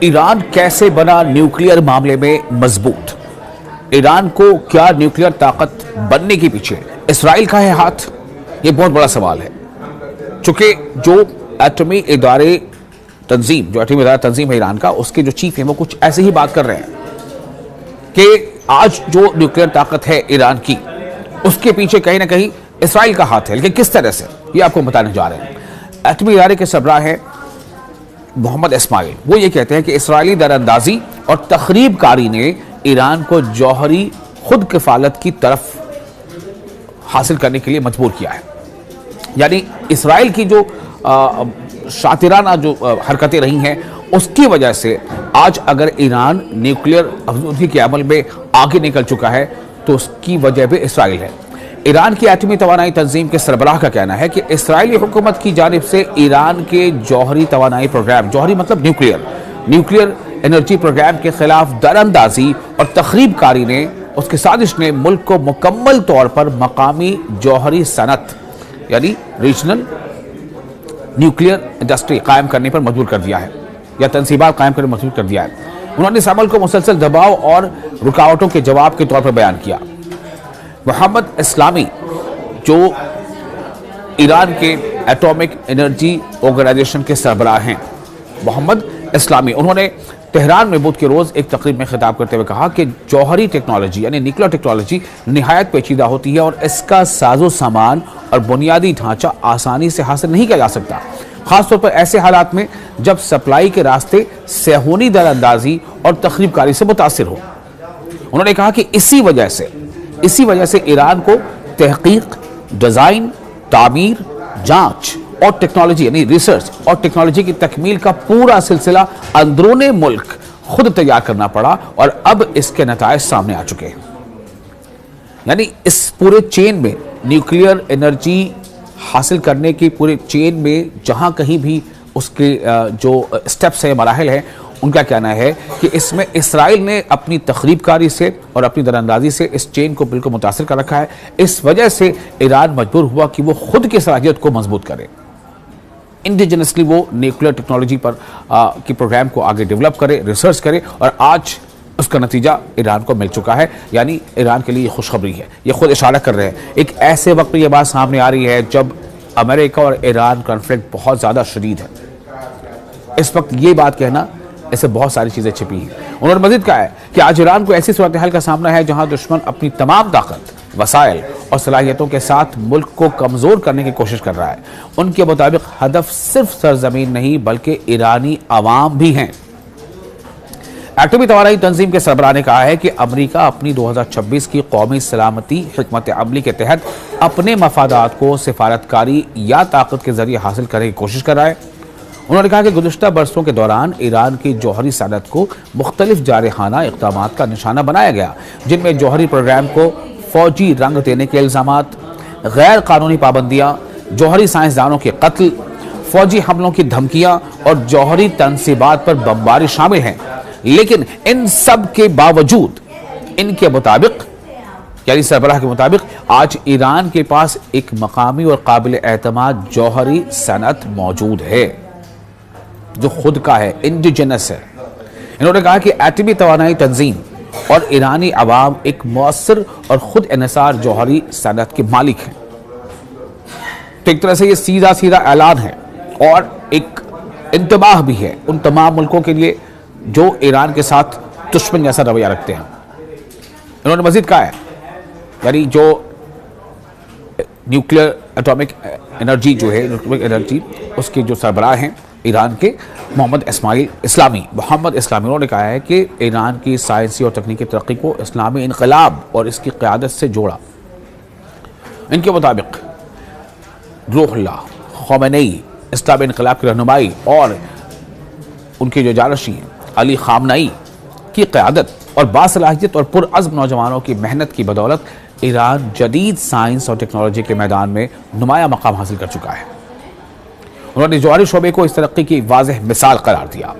Iran कैसे बना nuclear मामले में मजबूत? ईरान को क्या न्यूक्लियर ताकत बनने के पीछे इसराइल का है हाथ? ये बहुत बड़ा सवाल है, चूंकि जो एटमी इदारे तंजीम जो एटमी इदारा तंजीम है ईरान का, उसके जो चीफ है वो कुछ ऐसे ही बात कर रहे हैं कि आज जो न्यूक्लियर ताकत है ईरान की, उसके पीछे कहीं ना कहीं इसराइल का हाथ है। लेकिन किस तरह से, ये आपको बताने जा रहे हैं। एटमी इदारे के सरबराह है मोहम्मद इस्माइल, वो ये कहते हैं कि इसराइली दरअंदाजी और तखरीबकारी ने ईरान को जौहरी खुद किफालत की तरफ हासिल करने के लिए मजबूर किया है। यानी इसराइल की जो शातिराना जो हरकतें रही हैं, उसकी वजह से आज अगर ईरान न्यूक्लियर अफजूदगी के अमल में आगे निकल चुका है तो उसकी वजह भी इसराइल है। ईरान की एटमी तवानाई तंजीम के सरबराह का कहना है कि इसराइली हुकूमत की जानिब से ईरान के जौहरी तवानाई प्रोग्राम, जौहरी मतलब न्यूक्लियर एनर्जी प्रोग्राम के खिलाफ दरअंदाजी और तखरीबकारी ने, उसकी साजिश ने मुल्क को मुकम्मल तौर पर मकामी जौहरी सनत यानी रीजनल न्यूक्लियर इंडस्ट्री कायम करने पर मजबूर कर दिया है, या तनसीबात कायम करने पर मजबूर कर दिया है। उन्होंने इस अमल को मुसलसल दबाव और रुकावटों के जवाब के तौर पर बयान किया। मोहम्मद इस्लामी जो ईरान के एटॉमिक एनर्जी ऑर्गेनाइजेशन के सरबराह हैं, मोहम्मद इस्लामी, उन्होंने तेहरान में बुध के रोज़ एक तकरीब में खिताब करते हुए कहा कि जौहरी टेक्नोलॉजी यानी न्यूक्लियर टेक्नोलॉजी निहायत पेचीदा होती है और इसका साजो सामान और बुनियादी ढांचा आसानी से हासिल नहीं किया जा सकता, खासतौर पर ऐसे हालात में जब सप्लाई के रास्ते सेहूनी दरअंदाजी और तखरीबकारी से मुतासिर हो। उन्होंने कहा कि इसी वजह से ईरान को तहकीक, डिज़ाइन, तामीर, जांच और टेक्नोलॉजी यानी रिसर्च और टेक्नोलॉजी की तकमील का पूरा सिलसिला अंदरूने मुल्क खुद तैयार करना पड़ा और अब इसके नताइज सामने आ चुके हैं। यानी इस पूरे चेन में, न्यूक्लियर एनर्जी हासिल करने की पूरे चेन में जहां कहीं भी उसके जो स्टेप्स है, मराहिल है, उनका कहना है कि इसमें इसराइल ने अपनी तखरीबकारी से और अपनी दरअंदाजी से इस चेन को बिल्कुल मुतासिर कर रखा है। इस वजह से ईरान मजबूर हुआ कि वो खुद की सलाहियत को मजबूत करे, इंडिजिनसली वो न्यूक्लियर टेक्नोलॉजी पर की प्रोग्राम को आगे डेवलप करे, रिसर्च करे, और आज उसका नतीजा ईरान को मिल चुका है। यानी ईरान के लिए ये खुशखबरी है। ये खुद इशारा कर रहे हैं एक ऐसे वक्त में ये बात सामने आ रही है जब अमेरिका और ईरान कॉन्फ्लिक्ट बहुत ज़्यादा शदीद है। इस वक्त ये बात कहना, ऐसे बहुत सारी चीज़ें छिपी हैं। उन्होंने मजीद कहा है कि आज ईरान को ऐसी सूरत हाल का सामना है जहां दुश्मन अपनी तमाम ताकत, वसाइल और सलाहियतों के साथ मुल्क को कमज़ोर करने की कोशिश कर रहा है। उनके मुताबिक हदफ सिर्फ सरजमीन नहीं बल्कि ईरानी अवाम भी हैं। एटमी तवानाई तंजीम के सरबराह ने कहा है कि अमरीका अपनी 2026 की कौमी सलामती हिकमत अमली के तहत अपने मफादात को सिफारतकारी या ताकत के जरिए हासिल करने की कोशिश कर रहा है। उन्होंने कहा कि गुज़िश्ता बरसों के दौरान ईरान की जौहरी सनत को मुख्तलिफ जारहाना इक़दामात का निशाना बनाया गया, जिनमें जौहरी प्रोग्राम को फौजी रंग देने के इल्ज़ामात, गैर कानूनी पाबंदियाँ, जौहरी साइंसदानों के कत्ल, फौजी हमलों की धमकियाँ और जौहरी तनसीबात पर बमबारी शामिल हैं। लेकिन इन सब के बावजूद इनके मुताबिक, यानी सरबराह के मुताबिक, आज ईरान के पास एक मकामी और काबिल एतमाद जौहरी सनत मौजूद है जो खुद का है, इंडिजिनस है। इन्होंने कहा कि एटमी तवानाई तंजीम और ईरानी अवाम एक मौसर और खुद इन्हिसार जौहरी सनत के मालिक हैं। तो एक तरह से ये सीधा सीधा ऐलान है और एक इंतबाह भी है उन तमाम मुल्कों के लिए जो ईरान के साथ दुश्मन जैसा रवैया रखते हैं। इन्होंने मजीद कहा है, यानी जो न्यूक्लियर एटॉमिक एनर्जी जो है, न्यूक्लियर एनर्जी, उसके जो सरबराह हैं ईरान के मोहम्मद इस्लामी, उन्होंने कहा है कि ईरान की साइंसी और तकनीकी तरक्की को इस्लामी इनकलाब और इसकी क़यादत से जोड़ा। इनके मुताबिक रूहुल्लाह ख़ोमेनी, इस्लामी इनकलाब की रहनुमाई और उनके जो जानशी हैं अली ख़ामनेई की क़यादत और बासलाहियत और पुरअज़्म नौजवानों की मेहनत की बदौलत ईरान जदीद साइंस और टेक्नोलॉजी के मैदान में नुमाया मकाम हासिल कर चुका है। उन्होंने जौहरी शोबे को इस तरक्की की वाज़ेह मिसाल करार दिया।